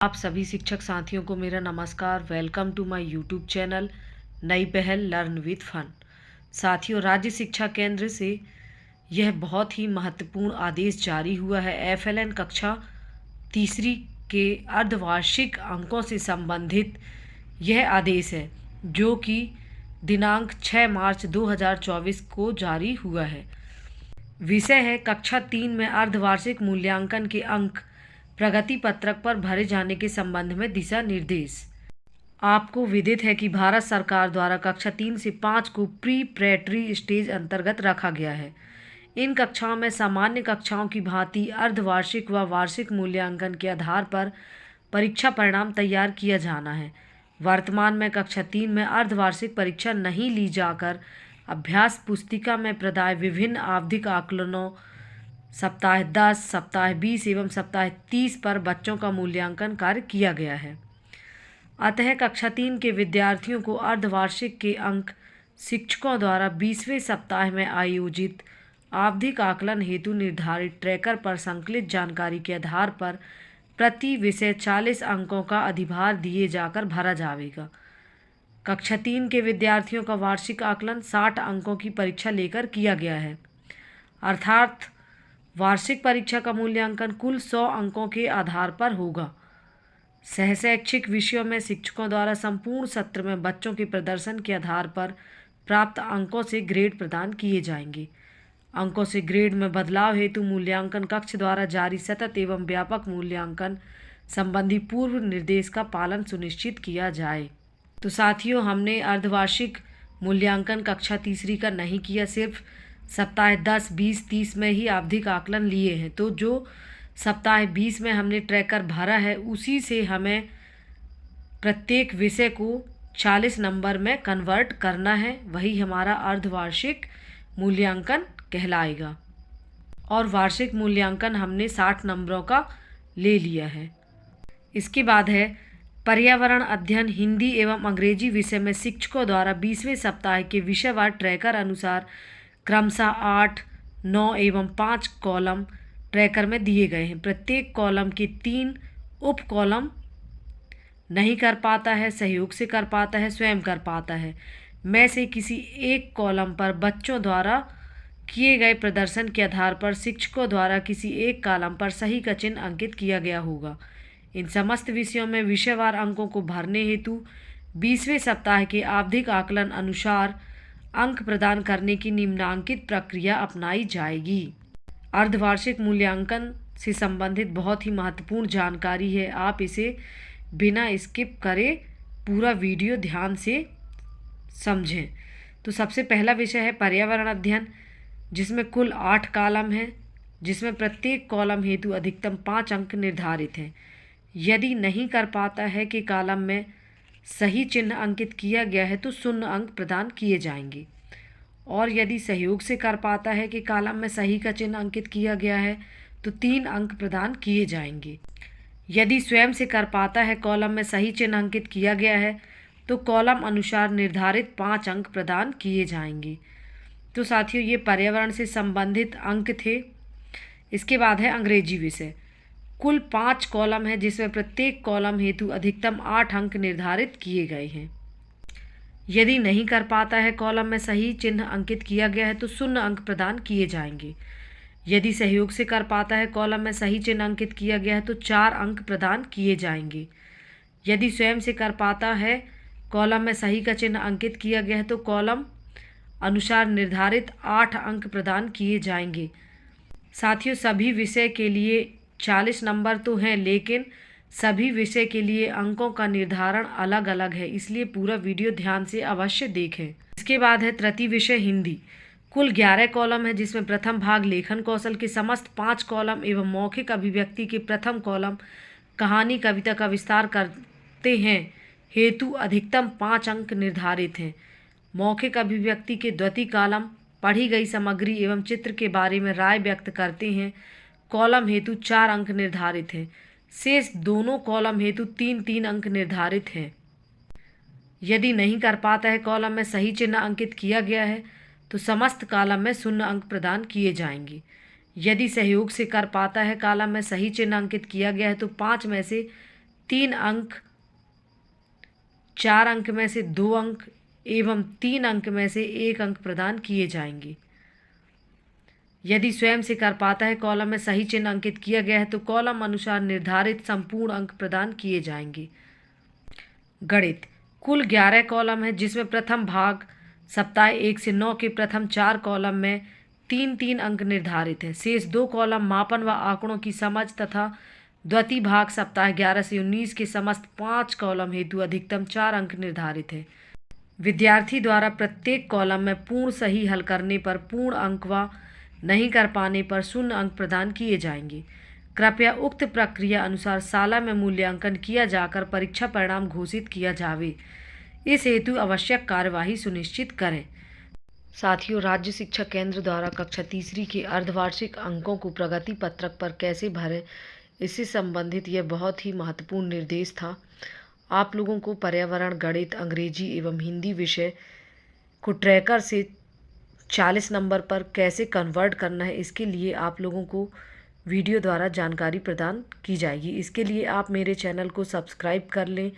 आप सभी शिक्षक साथियों को मेरा नमस्कार। Welcome to my YouTube channel नई पहल लर्न विद फन। साथियों, राज्य शिक्षा केंद्र से यह बहुत ही महत्वपूर्ण आदेश जारी हुआ है। एफएलएन कक्षा तीसरी के अर्धवार्षिक अंकों से संबंधित यह आदेश है, जो कि दिनांक 6 मार्च 2024 को जारी हुआ है। विषय है कक्षा 3 में अर्धवार्षिक मूल्यांकन के अंक प्रगति पत्रक पर भरे जाने के संबंध में दिशा निर्देश। आपको विदित है कि भारत सरकार द्वारा कक्षा 3 से 5 को प्री स्टेज अंतर्गत रखा गया है। इन कक्षाओं में सामान्य कक्षाओं की भांति अर्धवार्षिक व वार्षिक मूल्यांकन के आधार पर परीक्षा परिणाम तैयार किया जाना है। वर्तमान में कक्षा 3 में अर्धवार्षिक परीक्षा नहीं ली जाकर अभ्यास पुस्तिका में प्रदाय विभिन्न आवधिक आकलनों सप्ताह 10, सप्ताह 20 एवं सप्ताह 30 पर बच्चों का मूल्यांकन कार्य किया गया है। अतः कक्षा 3 के विद्यार्थियों को अर्धवार्षिक के अंक शिक्षकों द्वारा 20वें सप्ताह में आयोजित आवधिक आकलन हेतु निर्धारित ट्रैकर पर संकलित जानकारी के आधार पर प्रति विषय 40 अंकों का अधिभार दिए जाकर भरा जाएगा। कक्षा 3 के विद्यार्थियों का वार्षिक आकलन 60 अंकों की परीक्षा लेकर किया गया है, अर्थात वार्षिक परीक्षा का मूल्यांकन कुल 100 अंकों के आधार पर होगा। सहशैक्षिक विषयों में शिक्षकों द्वारा संपूर्ण सत्र में बच्चों के प्रदर्शन के आधार पर प्राप्त अंकों से ग्रेड प्रदान किए जाएंगे। अंकों से ग्रेड में बदलाव हेतु मूल्यांकन कक्ष द्वारा जारी सतत एवं व्यापक मूल्यांकन संबंधी पूर्व निर्देश का पालन सुनिश्चित किया जाए। तो साथियों, हमने अर्धवार्षिक मूल्यांकन कक्षा तीसरी का नहीं किया, सिर्फ सप्ताह 10, 20, 30 में ही आवधिक आकलन लिए हैं। तो जो सप्ताह 20 में हमने ट्रैकर भरा है, उसी से हमें प्रत्येक विषय को 40 नंबर में कन्वर्ट करना है। वही हमारा अर्धवार्षिक मूल्यांकन कहलाएगा। और वार्षिक मूल्यांकन हमने 60 नंबरों का ले लिया है। इसके बाद है पर्यावरण अध्ययन हिंदी एवं अंग्रेजी विषय में शिक्षकों द्वारा 20वें सप्ताह के विषयवार ट्रैकर अनुसार क्रमशः 8, 9 एवं 5 कॉलम ट्रैकर में दिए गए हैं। प्रत्येक कॉलम के 3 उप कॉलम नहीं कर पाता है, सहयोग से कर पाता है, स्वयं कर पाता है में से किसी एक कॉलम पर बच्चों द्वारा किए गए प्रदर्शन के आधार पर शिक्षकों द्वारा किसी एक कॉलम पर सही का चिन्ह अंकित किया गया होगा। इन समस्त विषयों में विषयवार अंकों को भरने हेतु 20वें सप्ताह के आवधिक आकलन अनुसार अंक प्रदान करने की निम्नांकित प्रक्रिया अपनाई जाएगी। अर्धवार्षिक मूल्यांकन से संबंधित बहुत ही महत्वपूर्ण जानकारी है। आप इसे बिना स्किप करे पूरा वीडियो ध्यान से समझें। तो सबसे पहला विषय है पर्यावरण अध्ययन, जिसमें कुल 8 कॉलम हैं, जिसमें प्रत्येक कॉलम हेतु अधिकतम 5 अंक निर्धारित हैं। यदि नहीं कर पाता है कि कॉलम में सही चिन्ह अंकित किया गया है तो 0 अंक प्रदान किए जाएंगे, और यदि सहयोग से कर पाता है कि कॉलम में सही का चिन्ह अंकित किया गया है तो 3 अंक प्रदान किए जाएंगे। यदि स्वयं से कर पाता है कॉलम में सही चिन्ह अंकित किया गया है तो कॉलम अनुसार निर्धारित 5 अंक प्रदान किए जाएंगे। तो साथियों, ये पर्यावरण से संबंधित अंक थे। इसके बाद है अंग्रेजी विषय। कुल 5 कॉलम है, जिसमें प्रत्येक कॉलम हेतु अधिकतम 8 अंक निर्धारित किए गए हैं। यदि नहीं कर पाता है कॉलम में सही चिन्ह अंकित किया गया है तो 0 अंक प्रदान किए जाएंगे। यदि सहयोग से कर पाता है कॉलम में सही चिन्ह अंकित किया गया है तो 4 अंक प्रदान किए जाएंगे। यदि स्वयं से कर पाता है कॉलम में सही का चिन्ह अंकित किया गया है तो कॉलम अनुसार निर्धारित 8 अंक प्रदान किए जाएंगे। साथियों, सभी विषय के लिए 40 नंबर तो हैं, लेकिन सभी विषय के लिए अंकों का निर्धारण अलग अलग है, इसलिए पूरा वीडियो ध्यान से अवश्य देखें। इसके बाद है तृतीय विषय हिंदी। कुल 11 कॉलम है, जिसमें प्रथम भाग लेखन कौशल के समस्त 5 कॉलम एवं मौखिक अभिव्यक्ति के प्रथम कॉलम कहानी कविता का विस्तार करते हैं हेतु अधिकतम 5 अंक निर्धारित हैं। मौखिक अभिव्यक्ति के द्वितीय कॉलम पढ़ी गई सामग्री एवं चित्र के बारे में राय व्यक्त करते हैं कॉलम हेतु 4 अंक निर्धारित हैं। शेष दोनों कॉलम हेतु 3-3 अंक निर्धारित हैं। यदि नहीं कर पाता है कॉलम में सही चिन्ह अंकित किया गया है तो समस्त कॉलम में 0 अंक प्रदान किए जाएंगे। यदि सहयोग से कर पाता है कॉलम में सही चिन्ह अंकित किया गया है तो 5 में से 3 अंक, 4 अंक में से 2 अंक एवं 3 अंक में से 1 अंक प्रदान किए जाएंगे। यदि स्वयं से कर पाता है कॉलम में सही चिन्ह अंकित किया गया है तो कॉलम अनुसार निर्धारित संपूर्ण अंक प्रदान किए जाएंगे। गणित। कुल 11 कॉलम है, जिसमें प्रथम भाग सप्ताह 1 से 9 के प्रथम 4 कॉलम में 3-3 अंक निर्धारित है। शेष 2 कॉलम मापन व आंकड़ों की समझ तथा द्वितीय भाग सप्ताह 11 से 19 के समस्त 5 कॉलम हेतु अधिकतम 4 अंक निर्धारित है। विद्यार्थी द्वारा प्रत्येक कॉलम में पूर्ण सही हल करने पर पूर्ण अंक व नहीं कर पाने पर 0 अंक प्रदान किए जाएंगे। कृपया उक्त प्रक्रिया अनुसार शाला में मूल्यांकन किया जाकर परीक्षा परिणाम घोषित किया जावे। इस हेतु आवश्यक कार्यवाही सुनिश्चित करें। साथियों, राज्य शिक्षा केंद्र द्वारा कक्षा तीसरी के अर्धवार्षिक अंकों को प्रगति पत्रक पर कैसे भरें, इससे संबंधित यह बहुत ही महत्वपूर्ण निर्देश था। आप लोगों को पर्यावरण, गणित, अंग्रेजी एवं हिंदी विषय को ट्रैकर से 40 नंबर पर कैसे कन्वर्ट करना है, इसके लिए आप लोगों को वीडियो द्वारा जानकारी प्रदान की जाएगी। इसके लिए आप मेरे चैनल को सब्सक्राइब कर लें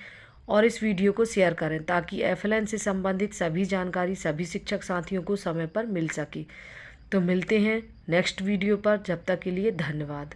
और इस वीडियो को शेयर करें ताकि FLN से संबंधित सभी जानकारी सभी शिक्षक साथियों को समय पर मिल सके। तो मिलते हैं नेक्स्ट वीडियो पर, जब तक के लिए धन्यवाद।